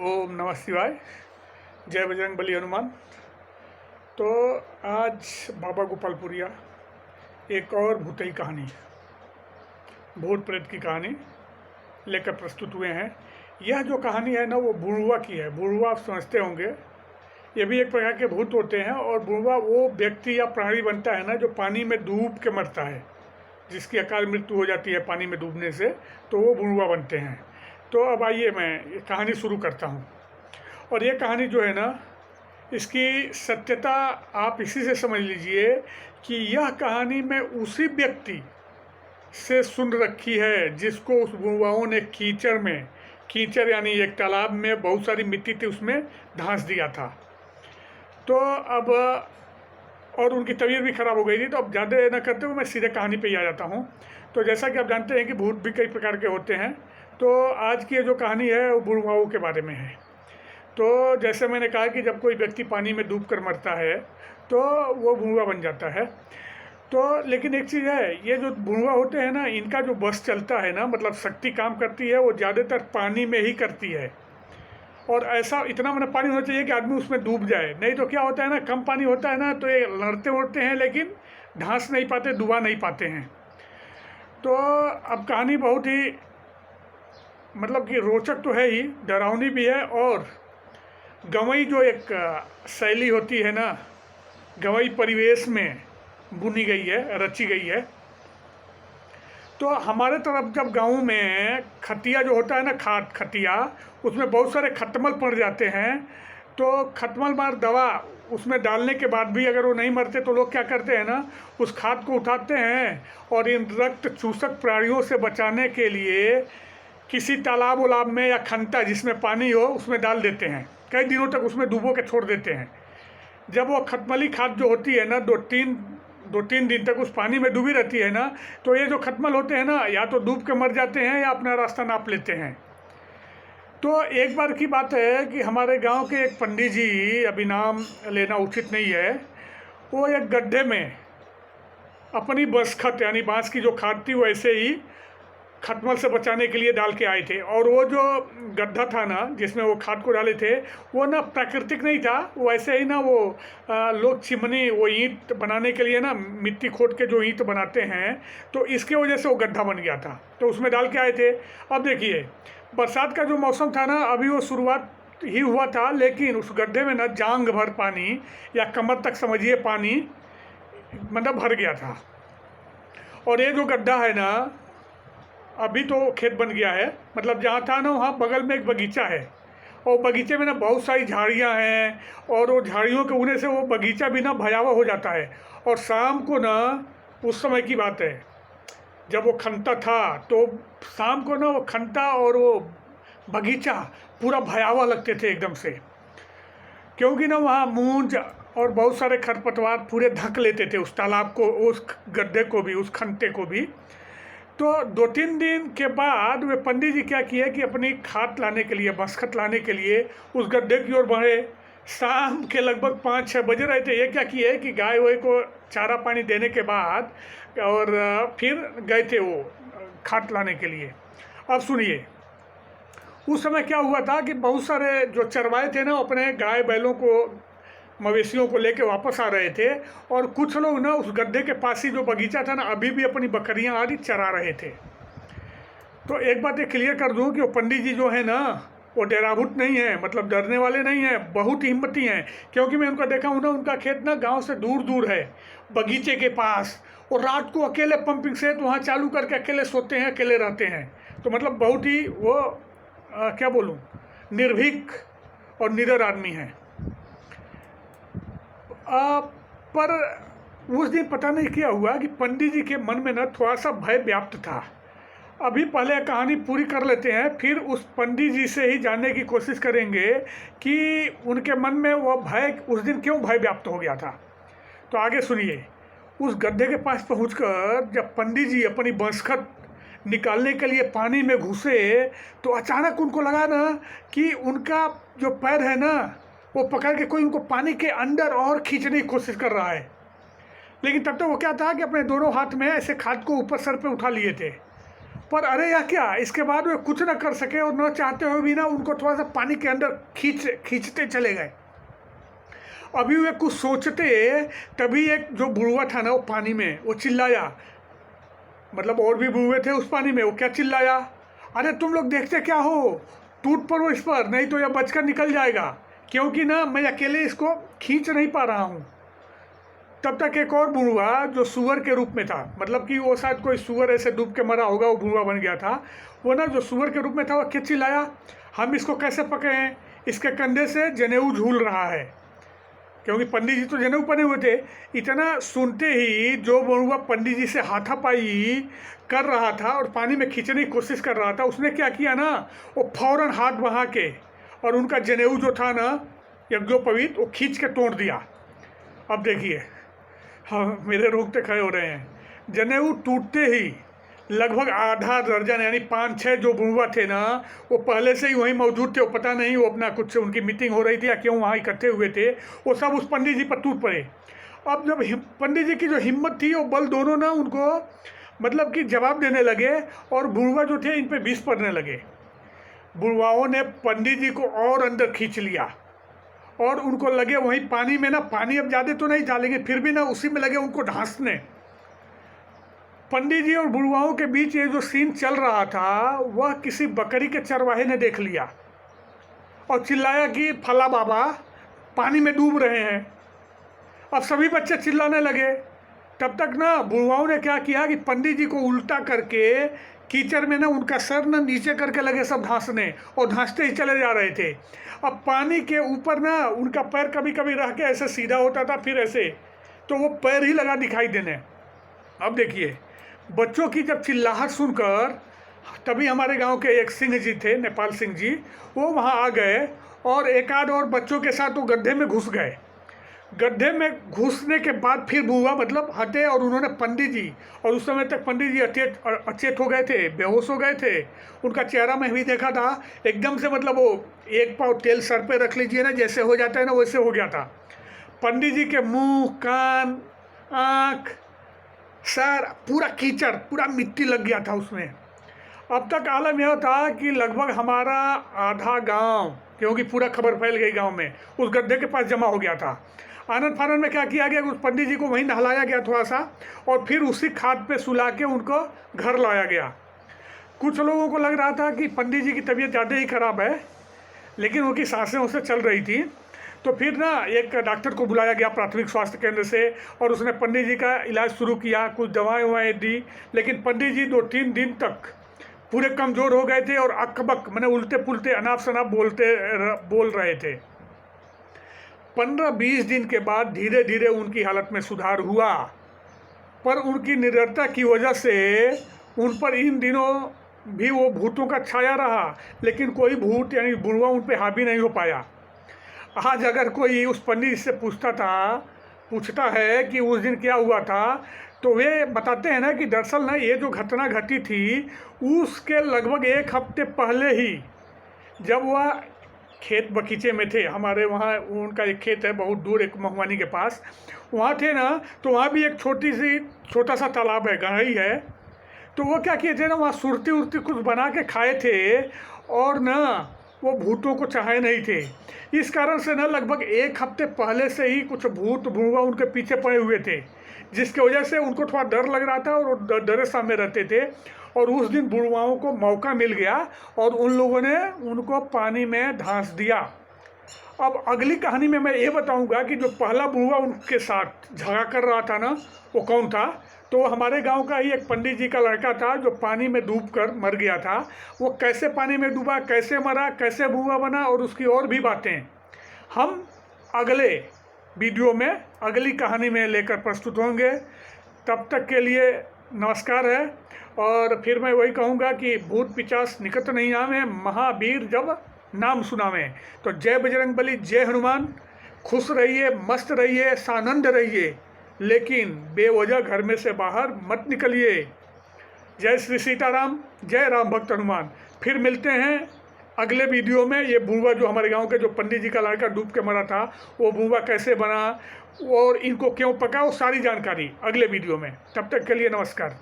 ओम नमः शिवाय। जय बजरंग बली हनुमान। तो आज बाबा गोपालपुरिया एक और भूतई कहानी, भूत प्रेत की कहानी लेकर प्रस्तुत हुए हैं। यह जो कहानी है ना, वो बुढ़वा की है। बुढ़वा आप समझते होंगे, ये भी एक प्रकार के भूत होते हैं। और बुढ़वा वो व्यक्ति या प्राणी बनता है ना जो पानी में डूब के मरता है, जिसकी अकाल मृत्यु हो जाती है पानी में डूबने से, तो वो बुढ़वा बनते हैं। तो अब आइए मैं ये कहानी शुरू करता हूँ। और ये कहानी जो है ना, इसकी सत्यता आप इसी से समझ लीजिए कि यह कहानी मैं उसी व्यक्ति से सुन रखी है जिसको उस बुढ़वाओं ने कीचड़ यानी एक तालाब में बहुत सारी मिट्टी थी, उसमें धंस दिया था। तो अब और उनकी तबीयत भी ख़राब हो गई थी। तो अब ज़्यादा न करते हुए मैं सीधे कहानी पे ही आ जाता हूँ। तो जैसा कि आप जानते हैं कि भूत भी कई प्रकार के होते हैं। तो आज की ये जो कहानी है वो बुढ़वाओं के बारे में है। तो जैसे मैंने कहा कि जब कोई व्यक्ति पानी में डूब कर मरता है तो वो बुढ़वा बन जाता है। तो लेकिन एक चीज़ है, ये जो बुढ़वा होते हैं ना, इनका जो बस चलता है ना, मतलब शक्ति काम करती है, वो ज़्यादातर पानी में ही करती है। और ऐसा इतना मतलब पानी होना चाहिए कि आदमी उसमें डूब जाए। नहीं तो क्या होता है ना, कम पानी होता है ना तो ये लड़ते उड़ते हैं लेकिन ढांस नहीं पाते, डुबा नहीं पाते हैं। तो अब कहानी बहुत ही मतलब कि रोचक तो है ही, डरावनी भी है। और गंवई जो एक शैली होती है ना, गंवई परिवेश में बुनी गई है, रची गई है। तो हमारे तरफ जब गाँव में खटिया जो होता है ना, खटिया, उसमें बहुत सारे खटमल पड़ जाते हैं। तो खटमल मार दवा उसमें डालने के बाद भी अगर वो नहीं मरते तो लोग क्या करते हैं ना, उस खाद को उठाते हैं और इन रक्त चूसक प्राणियों से बचाने के लिए किसी तालाब उलाब में या खंता जिसमें पानी हो उसमें डाल देते हैं। कई दिनों तक उसमें डुबो के छोड़ देते हैं। जब वो खटमली खाद जो होती है ना, दो तीन दिन तक उस पानी में डूबी रहती है ना, तो ये जो खटमल होते हैं ना, या तो डूब के मर जाते हैं या अपना रास्ता नाप लेते हैं। तो एक बार की बात है कि हमारे गांव के एक पंडित जी, अभी नाम लेना उचित नहीं है, वो एक गड्ढे में अपनी बसखत यानी बांस की जो खाद थी वैसे ही खटमल से बचाने के लिए डाल के आए थे। और वो जो गड्ढा था ना जिसमें वो खाद को डाले थे, वो ना प्राकृतिक नहीं था, वो ऐसे ही ना वो लोग चिमनी, वो ईंट बनाने के लिए ना मिट्टी खोद के जो ईंट बनाते हैं, तो इसके वजह से वो गड्ढा बन गया था। तो उसमें डाल के आए थे। अब देखिए, बरसात का जो मौसम था ना, अभी वो शुरुआत ही हुआ था, लेकिन उस गड्ढे में ना जांग भर पानी या कमर तक समझिए पानी मतलब भर गया था। और ये जो गड्ढा है ना, अभी तो खेत बन गया है, मतलब जहाँ था ना वहाँ बगल में एक बगीचा है। और बगीचे में ना बहुत सारी झाड़ियाँ हैं, और वो झाड़ियों के होने से वो बगीचा भी ना भयावह हो जाता है। और शाम को ना, उस समय की बात है जब वो खनता था, तो शाम को ना वो खनता और वो बगीचा पूरा भयावह लगते थे एकदम से, क्योंकि ना वहाँ मूंज और बहुत सारे खरपतवार पूरे ढक लेते थे उस तालाब को, उस गड्ढे को भी, उस खनते को भी। तो 2-3 दिन के बाद वे पंडित जी क्या किए कि अपनी खाद लाने के लिए, बसखत लाने के लिए उस गड्ढे की ओर बढ़े। शाम के लगभग 5-6 बजे रहे थे। ये क्या किए कि गाय वाय को चारा पानी देने के बाद और फिर गए थे वो खाद लाने के लिए। अब सुनिए, उस समय क्या हुआ था कि बहुत सारे जो चरवाए थे ना, अपने गाय बैलों को, मवेशियों को लेके वापस आ रहे थे। और कुछ लोग ना उस गड्ढे के पास ही जो बगीचा था ना, अभी भी अपनी बकरियां आदि चरा रहे थे। तो एक बात ये क्लियर कर दूं कि वो पंडित जी जो है ना, वो डेराभूत नहीं है, मतलब डरने वाले नहीं हैं, बहुत हिम्मती हैं। क्योंकि मैं उनका देखा हूँ ना, उनका खेत ना गांव से दूर दूर है, बगीचे के पास। और रात को अकेले पंपिंग सेट वहाँ चालू करके अकेले सोते हैं, अकेले रहते हैं। तो मतलब बहुत ही वो क्या बोलूँ, निर्भीक और निडर आदमी हैं। पर उस दिन पता नहीं क्या हुआ कि पंडित जी के मन में ना थोड़ा सा भय व्याप्त था। अभी पहले कहानी पूरी कर लेते हैं, फिर उस पंडित जी से ही जानने की कोशिश करेंगे कि उनके मन में वो भय उस दिन क्यों भय व्याप्त हो गया था। तो आगे सुनिए। उस गड्ढे के पास पहुंचकर जब पंडित जी अपनी बसखत निकालने के लिए पानी में घुसे, तो अचानक उनको लगा ना कि उनका जो पैर है ना, वो पकड़ के कोई उनको पानी के अंदर और खींचने की कोशिश कर रहा है। लेकिन तब तक वो क्या था कि अपने दोनों हाथ में ऐसे खाद को ऊपर सर पे उठा लिए थे। पर अरे या क्या, इसके बाद वे कुछ ना कर सके और न चाहते हुए भी ना उनको थोड़ा सा पानी के अंदर खींचते चले गए। अभी वे कुछ सोचते, तभी एक जो बुढ़वा था ना वो पानी में वो चिल्लाया, मतलब और भी बुढ़वे थे उस पानी में। वो क्या चिल्लाया, अरे तुम लोग देखते क्या हो, टूट पड़ो इस पर, नहीं तो यह बचकर निकल जाएगा, क्योंकि ना मैं अकेले इसको खींच नहीं पा रहा हूँ। तब तक एक और बुढ़वा जो सुअर के रूप में था, मतलब कि वो शायद कोई सुअर ऐसे डूब के मरा होगा, वो बुढ़वा बन गया था। वो ना जो सुअर के रूप में था वो क्या चिल्लाया, हम इसको कैसे पकड़ें, इसके कंधे से जनेऊ झूल रहा है, क्योंकि पंडित जी तो जनेऊ पहने हुए थे। इतना सुनते ही जो बुढ़वा पंडित जी से हाथापाई कर रहा था और पानी में खींचने की कोशिश कर रहा था, उसने क्या किया ना, वो फौरन हाथ बढ़ा के और उनका जनेऊ जो था ना यज्ञोपवीत, वो खींच के तोड़ दिया। अब देखिए, हाँ मेरे रोंगटे खड़े हो रहे हैं। जनेऊ टूटते ही लगभग आधा दर्जन यानी 5-6 जो बुढ़वा थे ना, वो पहले से ही वहीं मौजूद थे। वो पता नहीं वो अपना कुछ उनकी मीटिंग हो रही थी या क्यों वहाँ इकट्ठे हुए थे, वो सब उस पंडित जी पर टूट पड़े। अब जब पंडित जी की जो हिम्मत थी वो बल दोनों ना उनको मतलब कि जवाब देने लगे और बुढ़वा जो थे इन पर विष पड़ने लगे। बुढ़वाओं ने पंडित जी को और अंदर खींच लिया और उनको लगे वहीं पानी में ना, पानी अब ज़्यादा तो नहीं डालेंगे, फिर भी ना उसी में लगे उनको ढांसने। पंडित जी और बुढ़वाओं के बीच ये जो सीन चल रहा था वह किसी बकरी के चरवाहे ने देख लिया और चिल्लाया कि फला बाबा पानी में डूब रहे हैं। अब सभी बच्चे चिल्लाने लगे। तब तक ना बुढ़वाओं ने क्या किया कि पंडित जी को उल्टा करके कीचड़ में ना उनका सर ना नीचे करके लगे सब ढांसने, और ढांसते ही चले जा रहे थे। अब पानी के ऊपर ना उनका पैर कभी कभी रह के ऐसे सीधा होता था, फिर ऐसे, तो वो पैर ही लगा दिखाई देने। अब देखिए, बच्चों की जब चिल्लाहट सुनकर तभी हमारे गांव के एक सिंह जी थे, नेपाल सिंह जी, वो वहां आ गए और एक आध और बच्चों के साथ वो गड्ढे में घुस गए। गड्ढे में घुसने के बाद फिर बुआ मतलब हटे और उन्होंने पंडित जी, और उस समय तक पंडित जी अचेत हो गए थे, बेहोश हो गए थे। उनका चेहरा मैं भी देखा था, एकदम से मतलब वो एक पाव तेल सर पे रख लीजिए ना, जैसे हो जाता है ना वैसे हो गया था। पंडित जी के मुंह, कान, आँख, सर पूरा कीचड़, पूरा मिट्टी लग गया था उसमें। अब तक आलम यह था कि लगभग हमारा आधा गांव, क्योंकि पूरा खबर फैल गई गांव में, उस गड्ढे के पास जमा हो गया था। आनंद फानंद में क्या किया गया, उस पंडित जी को वहीं नहलाया गया थोड़ा सा, और फिर उसी खाद पे सुला के उनको घर लाया गया। कुछ लोगों को लग रहा था कि पंडित जी की तबीयत ज़्यादा ही खराब है, लेकिन उनकी सांसें उससे चल रही थी। तो फिर ना एक डॉक्टर को बुलाया गया प्राथमिक स्वास्थ्य केंद्र से, और उसने पंडित जी का इलाज शुरू किया, कुछ दवाएं दी। लेकिन पंडित जी 2-3 दिन तक पूरे कमज़ोर हो गए थे और अकबक मैंने उल्टे पुल्टे अनाप शनाप बोल रहे थे। 15-20 दिन के बाद धीरे धीरे उनकी हालत में सुधार हुआ, पर उनकी निडरता की वजह से उन पर इन दिनों भी वो भूतों का छाया रहा, लेकिन कोई भूत यानी बुढ़वा उन पर हावी नहीं हो पाया। आज अगर कोई उस पंडित से पूछता है कि उस दिन क्या हुआ था, तो वे बताते हैं ना कि दरअसल ना ये जो घटना घटी थी उसके लगभग 1 हफ्ते पहले ही, जब वह खेत बगीचे में थे, हमारे वहाँ उनका एक खेत है बहुत दूर, एक महुआनी के पास, वहाँ थे ना, तो वहाँ भी एक छोटा सा तालाब है, गहराई है। तो वो क्या किए थे ना, वहाँ सुरती उरती कुछ बना के खाए थे, और ना वो भूतों को चाहे नहीं थे। इस कारण से ना लगभग 1 हफ्ते पहले से ही कुछ भूत बुढ़वा उनके पीछे पड़े हुए थे, जिसकी वजह से उनको थोड़ा डर लग रहा था और डरे सामने रहते थे। और उस दिन बुढ़वाओं को मौका मिल गया और उन लोगों ने उनको पानी में धंस दिया। अब अगली कहानी में मैं ये बताऊंगा कि जो पहला बुढ़वा उनके साथ झगड़ा कर रहा था ना, वो कौन था। तो हमारे गांव का ही एक पंडित जी का लड़का था जो पानी में डूबकर मर गया था। वो कैसे पानी में डूबा, कैसे मरा, कैसे बुढ़वा बना, और उसकी और भी बातें हम अगले वीडियो में अगली कहानी में लेकर प्रस्तुत होंगे। तब तक के लिए नमस्कार है। और फिर मैं वही कहूँगा कि भूत पिचास निकट नहीं आवे, महावीर जब नाम सुनावे। तो जय बजरंगबली, जय हनुमान। खुश रहिए, मस्त रहिए, सानंद रहिए, लेकिन बेवजह घर में से बाहर मत निकलिए। जय श्री सीताराम, जय राम भक्त हनुमान। फिर मिलते हैं अगले वीडियो में। ये बुढ़वा जो हमारे गांव के जो पंडित जी का लड़का डूब के मरा था, वो बुढ़वा कैसे बना और इनको क्यों पका, वो सारी जानकारी अगले वीडियो में। तब तक के लिए नमस्कार।